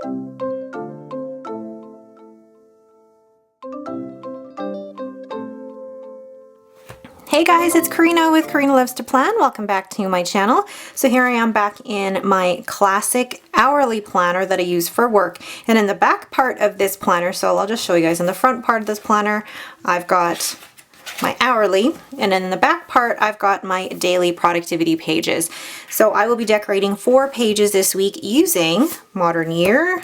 Hey guys, it's Karina with Karina Loves to Plan. Welcome back to my channel. So here I am back in my classic hourly planner that I use for work. And in the back part of this planner, so I'll just show you guys, in the front part of this planner, I've got my hourly, and in the back part, I've got my daily productivity pages. So I will be decorating 4 pages this week using Modern Year,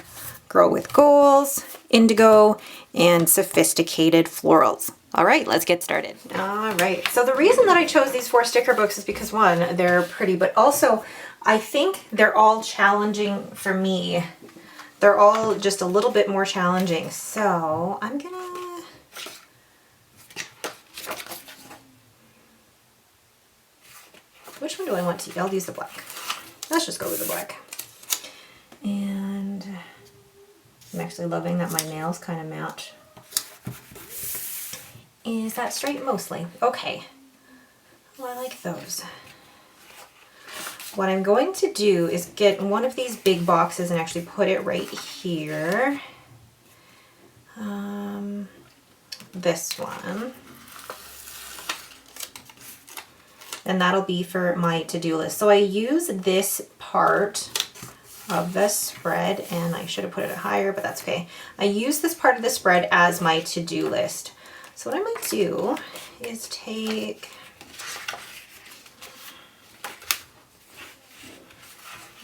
Grow with Goals, Indigo, and Sophisticated Florals. All right, let's get started. All right, so the reason that I chose these 4 sticker books is because, one, they're pretty, but also I think they're all challenging for me. They're all just a little bit more challenging. So I'm gonna, which one do I want to use? I'll use the black. Let's just go with the black. And I'm actually loving that my nails kind of match. Is that straight? Mostly. Okay. Well, I like those. What I'm going to do is get one of these big boxes and actually put it right here. This one. And that'll be for my to-do list. So I use this part of the spread, and I should have put it higher, but that's okay. I use this part of the spread as my to-do list. So what I might do is take,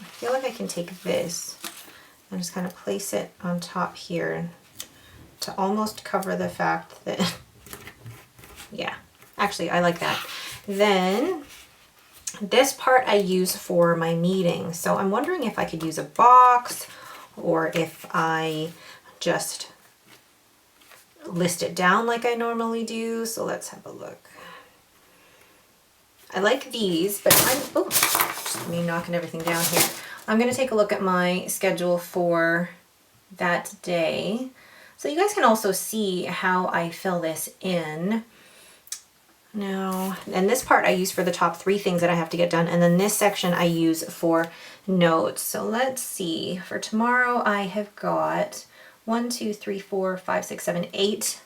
I feel like I can take this and just kind of place it on top here to almost cover the fact that, yeah, actually I like that. Then this part I use for my meetings. So I'm wondering if I could use a box or if I just list it down like I normally do. So let's have a look. I like these, but just me knocking everything down here. I'm going to take a look at my schedule for that day. So you guys can also see how I fill this in. Now, and this part I use for the top 3 things that I have to get done. And then this section I use for notes. So let's see, for tomorrow I have got 1, 2, 3, 4, 5, 6, 7, 8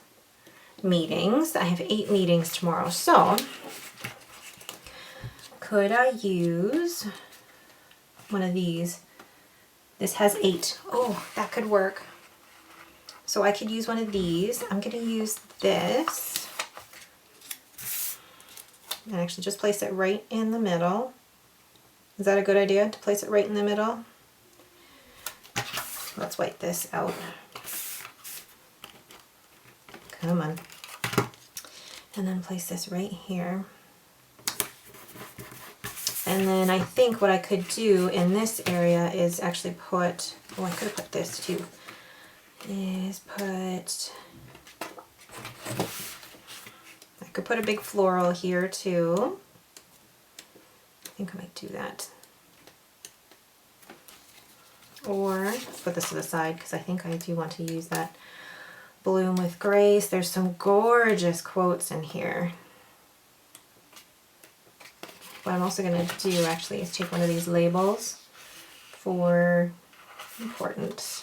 meetings. I have 8 meetings tomorrow. So could I use one of these? This has 8. Oh, that could work. So I could use one of these. I'm going to use this and actually just place it right in the middle. Is that a good idea, to place it right in the middle? Let's wipe this out. Come on. And then place this right here. And then I think what I could do in this area is actually put, oh, I could have put this too, is put, I could put a big floral here too. I think I might do that. Or put this to the side because I think I do want to use that. Bloom with Grace. There's some gorgeous quotes in here. What I'm also going to do actually is take one of these labels for Important.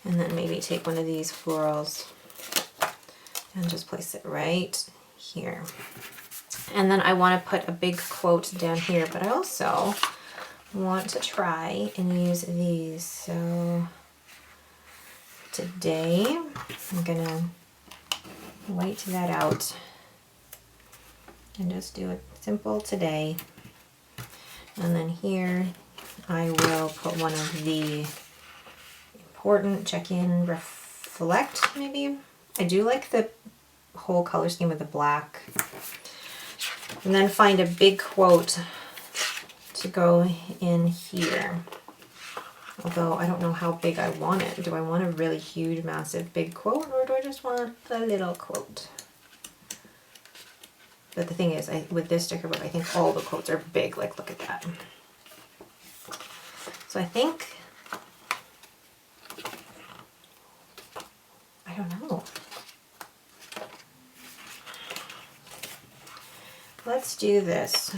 And then maybe take one of these florals and just place it right here. And then I want to put a big quote down here, but I also want to try and use these. So today I'm gonna white that out and just do it simple today. And then here I will put one of the Important, Check In, Reflect maybe. I do like the whole color scheme with the black. And then find a big quote to go in here. Although I don't know how big I want it. Do I want a really huge, massive, big quote, or do I just want a little quote? But the thing is, with this sticker book, I think all the quotes are big. Like, look at that. So I think, I don't know. Let's do this.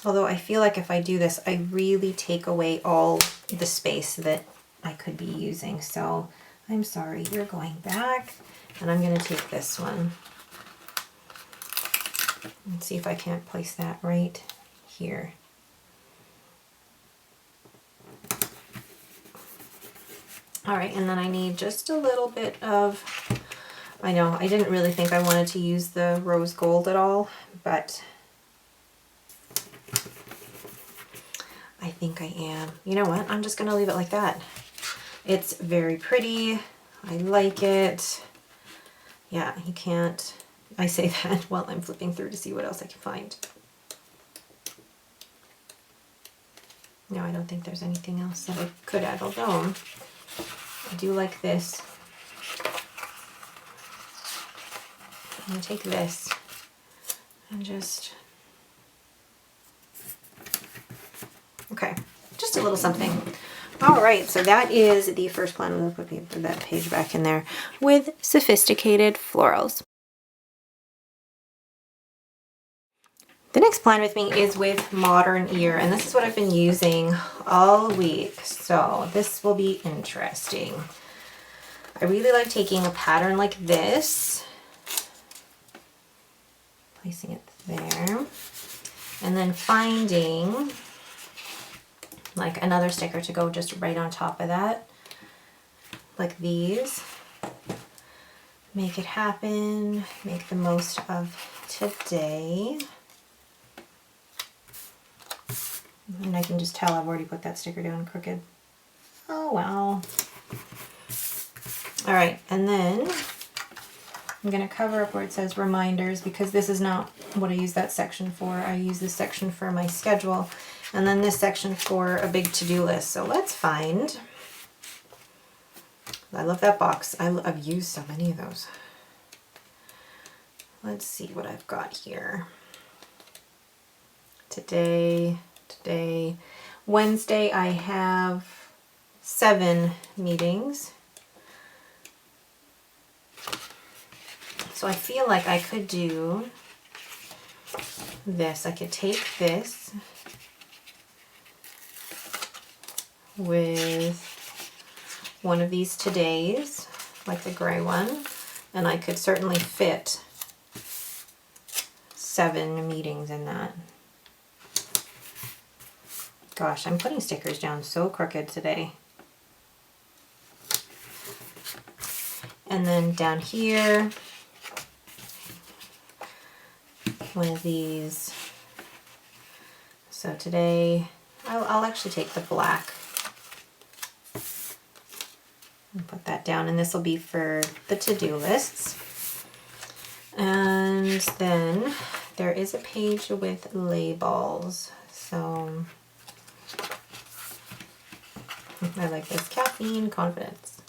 Although I feel like if I do this, I really take away all the space that I could be using. So I'm sorry, you're going back, and I'm going to take this one. Let's see if I can't place that right here. All right, and then I need just a little bit of, I know I didn't really think I wanted to use the rose gold at all, but I think I am. You know what? I'm just going to leave it like that. It's very pretty. I like it. Yeah, you can't. I say that while I'm flipping through to see what else I can find. No, I don't think there's anything else that I could add, although I do like this. I'm going to take this and just, okay, just a little something. All right, so that is the first plan. We'll put that page back in there with sophisticated florals. The next plan with me is with Modern Ear, and this is what I've been using all week, so this will be interesting. I really like taking a pattern like this, placing it there, and then finding like another sticker to go just right on top of that, like these. Make it happen, make the most of today. And I can just tell I've already put that sticker down crooked. Oh well. All right, and then I'm going to cover up where it says reminders, because this is not what I use that section for. I use this section for my schedule, and then this section for a big to-do list. So let's find, I love that box. I've used so many of those. Let's see what I've got here. Today, Wednesday, I have 7 meetings. So I feel like I could do this. I could take this with one of these todays, like the gray one, and I could certainly fit 7 meetings in that. Gosh, I'm putting stickers down so crooked today. And then down here, one of these. So today, I'll actually take the black and put that down, and this will be for the to-do lists. And then there is a page with labels. So I like this, caffeine confidence.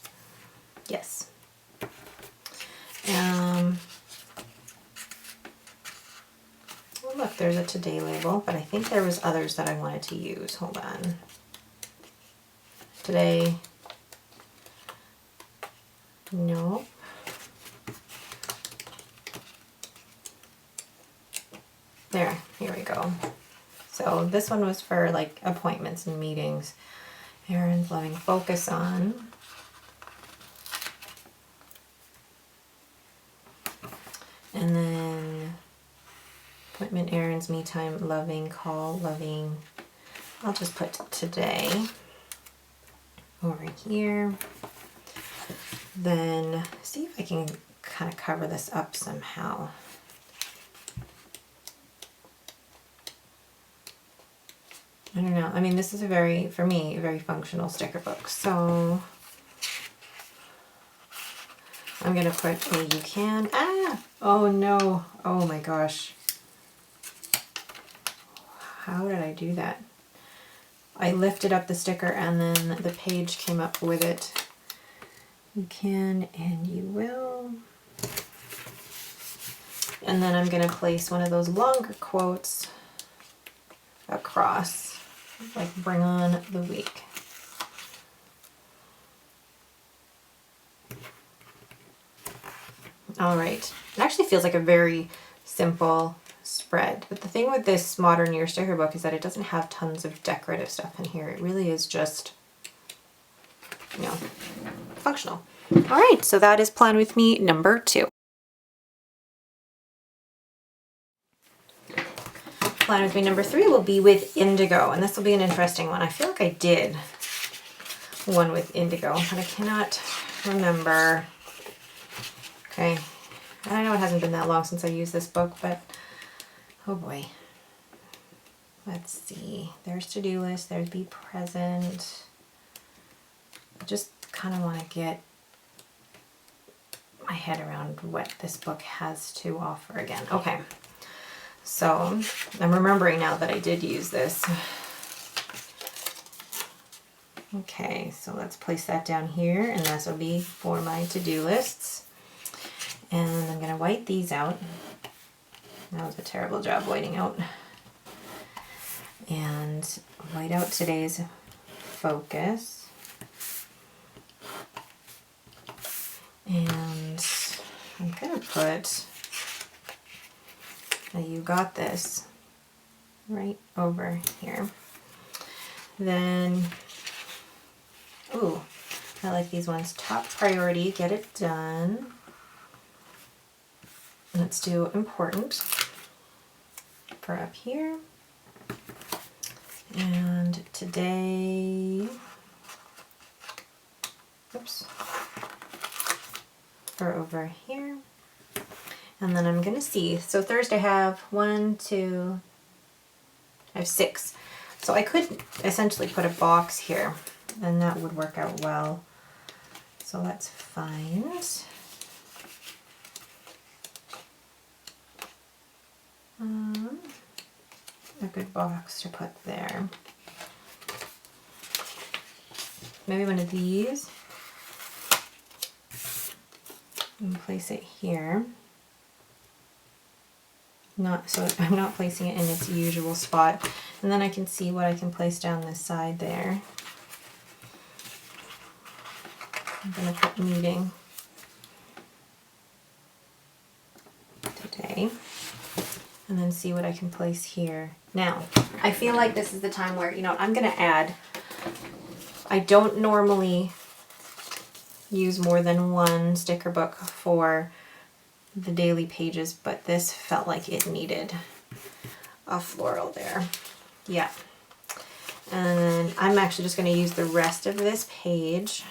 Yes. Well, look, there's a today label, but I think there was others that I wanted to use. Hold on. Today. No. There, here we go. So this one was for like appointments and meetings. Erin's loving focus on. And then appointment, errands, me time, loving, call, loving. I'll just put today over here. Then see if I can kind of cover this up somehow. I don't know. I mean, this is a very, for me, a very functional sticker book. So I'm going to put a you can. Ah! Oh no. Oh my gosh. How did I do that? I lifted up the sticker and then the page came up with it. You can and you will. And then I'm going to place one of those longer quotes across. Like bring on the week. All right. It actually feels like a very simple spread. But the thing with this modern year sticker book is that it doesn't have tons of decorative stuff in here. It really is just, you know, functional. All right, so that is Plan With Me number 2. Plan With Me number 3 will be with Indigo, and this will be an interesting one. I feel like I did one with Indigo, but I cannot remember. Okay, I know it hasn't been that long since I used this book, but oh boy. Let's see, there's to-do list, there's be present. I just kind of want to get my head around what this book has to offer again. Okay, so I'm remembering now that I did use this. Okay, so let's place that down here, and this will be for my to-do lists. And I'm going to white these out. That was a terrible job whiting out. And white out today's focus. And I'm going to put a "You Got This" right over here. Then, ooh, I like these ones. Top priority, get it done. Let's do important for up here. And today, oops, for over here. And then I'm going to see. So Thursday I have 1, 2, I have 6. So I could essentially put a box here, and that would work out well. So let's find a good box to put there. Maybe one of these. And place it here. So I'm not placing it in its usual spot. And then I can see what I can place down this side there. I'm going to put meeting today. And then see what I can place here. Now, I feel like this is the time where, you know, I'm going to add, I don't normally use more than one sticker book for the daily pages, but this felt like it needed a floral there. Yeah. And then I'm actually just going to use the rest of this page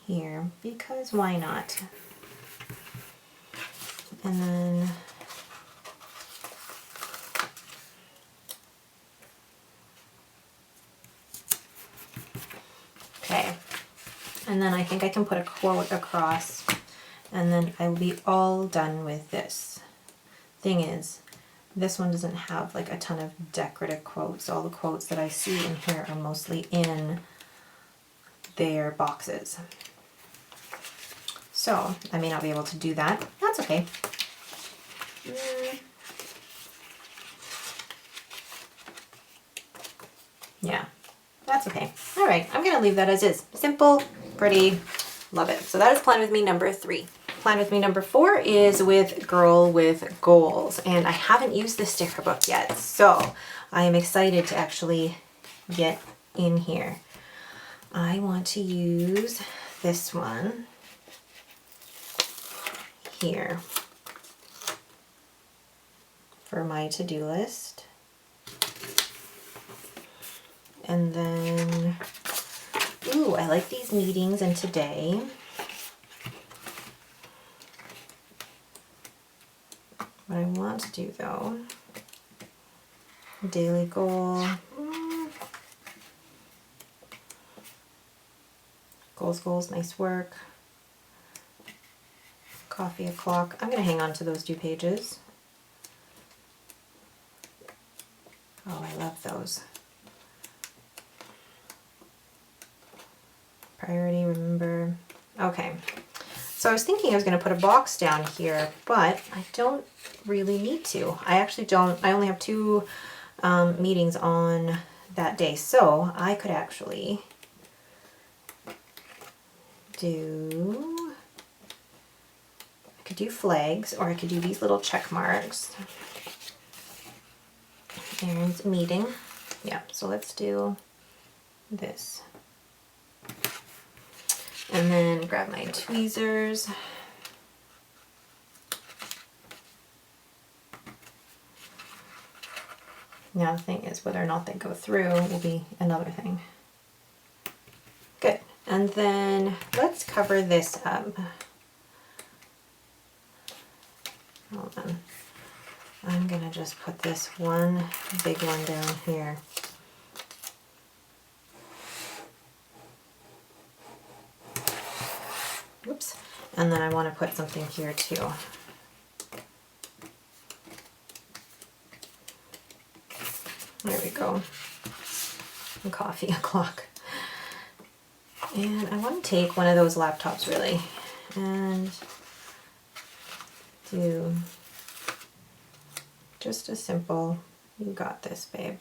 here, because why not? And then okay, and then I think I can put a quote across, and then I will be all done with this. Thing is, this one doesn't have like a ton of decorative quotes. All the quotes that I see in here are mostly in their boxes. So I may not be able to do that. That's okay. Yeah, that's okay. All right, I'm gonna leave that as is. Simple, pretty, love it. So that is Plan With Me number 3. Plan With Me number 4 is with Girl with Goals, and I haven't used this sticker book yet, so I am excited to actually get in here. I want to use this one here for my to-do list. And then, ooh, I like these meetings and today. What I want to do though, daily goal, goals, nice work, coffee o'clock. I'm going to hang on to those 2 pages. Oh, I love those. Priority, remember. Okay, so I was thinking I was going to put a box down here, but I don't really need to. I actually don't. I only have 2 meetings on that day, so I could actually do, I could do flags, or I could do these little check marks. Aaron's meeting. Yeah, so let's do this. And then grab my tweezers. Now the thing is, whether or not they go through will be another thing. Good. And then let's cover this up. Hold on. I'm gonna just put this one big one down here. Oops. And then I want to put something here too. There we go. A coffee o'clock. And I want to take one of those laptops really and do just a simple, you got this, babe.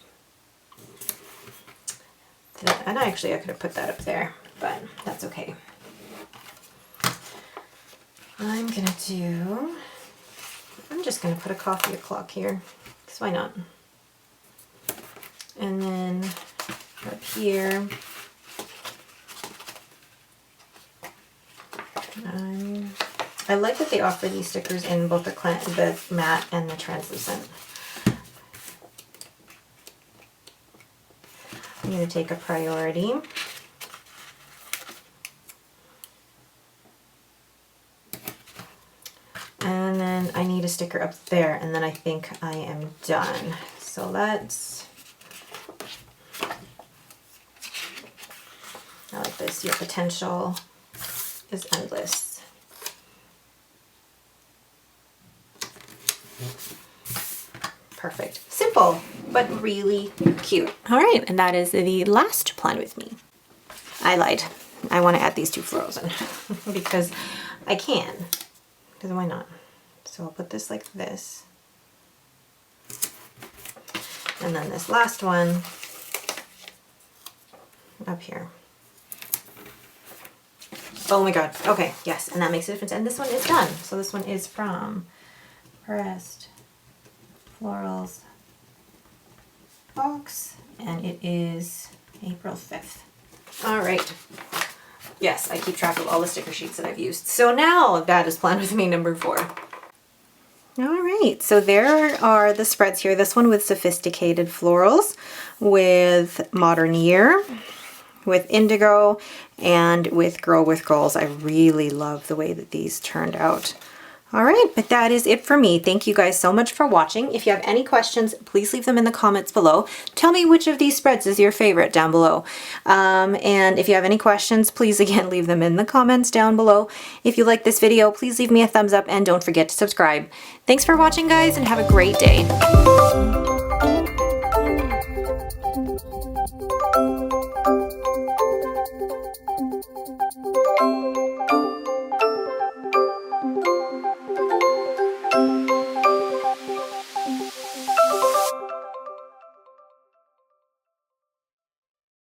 And actually I could have put that up there, but that's okay. I'm just gonna put a coffee o'clock here, because why not? And then up here, I like that they offer these stickers in both the matte and the translucent. I'm going to take a priority. And then I need a sticker up there, and then I think I am done. So let's, I like this, your potential is endless. Perfect. Simple, but really cute. All right, and that is the last plan with me. I lied. I want to add these two florals in because I can. Because why not? So I'll put this like this. And then this last one up here. Oh my god. Okay, yes, and that makes a difference. And this one is done. So this one is from Pressed Florals box, and it is April 5th. All right. Yes, I keep track of all the sticker sheets that I've used. So now that is Plan With Me number 4. All right, so there are the spreads here. This one with Sophisticated Florals, with Modern Year, with Indigo, and with Girl with Goals. I really love the way that these turned out. All right, but that is it for me. Thank you guys so much for watching. If you have any questions, please leave them in the comments below. Tell me which of these spreads is your favorite down below. And if you have any questions, please again leave them in the comments down below. If you like this video, please leave me a thumbs up and don't forget to subscribe. Thanks for watching, guys, and have a great day.